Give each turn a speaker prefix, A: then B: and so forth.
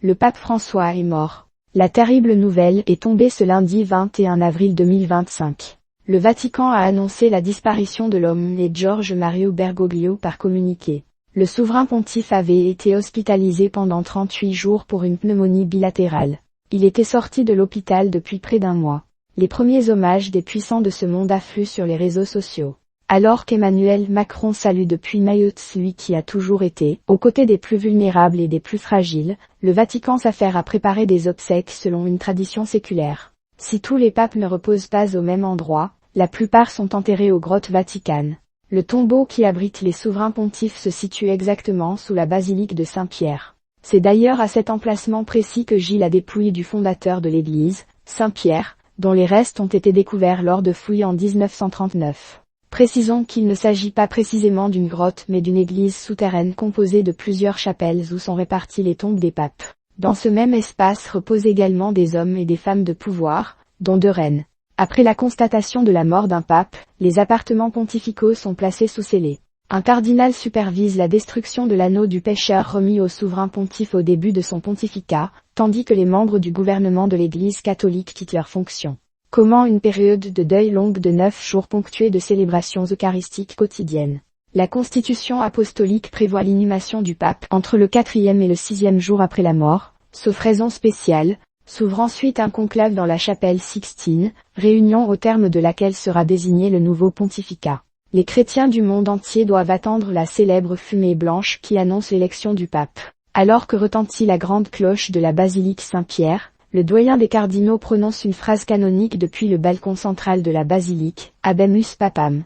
A: Le pape François est mort. La terrible nouvelle est tombée ce lundi 21 avril 2025. Le Vatican a annoncé la disparition de l'homme et George Mario Bergoglio par communiqué. Le souverain pontife avait été hospitalisé pendant 38 jours pour une pneumonie bilatérale. Il était sorti de l'hôpital depuis près d'un mois. Les premiers hommages des puissants de ce monde affluent sur les réseaux sociaux. Alors qu'Emmanuel Macron salue depuis Mayotte celui qui a toujours été, aux côtés des plus vulnérables et des plus fragiles, le Vatican s'affaire à préparer des obsèques selon une tradition séculaire. Si tous les papes ne reposent pas au même endroit, la plupart sont enterrés aux grottes vaticanes. Le tombeau qui abrite les souverains pontifes se situe exactement sous la basilique de Saint-Pierre. C'est d'ailleurs à cet emplacement précis que gît la dépouille du fondateur de l'église, Saint-Pierre, dont les restes ont été découverts lors de fouilles en 1939. Précisons qu'il ne s'agit pas précisément d'une grotte mais d'une église souterraine composée de plusieurs chapelles où sont réparties les tombes des papes. Dans ce même espace reposent également des hommes et des femmes de pouvoir, dont 2 reines. Après la constatation de la mort d'un pape, les appartements pontificaux sont placés sous scellé. Un cardinal supervise la destruction de l'anneau du pécheur remis au souverain pontife au début de son pontificat, tandis que les membres du gouvernement de l'Église catholique quittent leurs fonctions. Comment une période de deuil longue de 9 jours ponctuée de célébrations eucharistiques quotidiennes. La Constitution apostolique prévoit l'inhumation du pape entre le 4e et le 6e jour après la mort, sauf raison spéciale. S'ouvre ensuite un conclave dans la chapelle Sixtine, réunion au terme de laquelle sera désigné le nouveau pontificat. Les chrétiens du monde entier doivent attendre la célèbre fumée blanche qui annonce l'élection du pape. Alors que retentit la grande cloche de la basilique Saint-Pierre, le doyen des cardinaux prononce une phrase canonique depuis le balcon central de la basilique, Habemus Papam.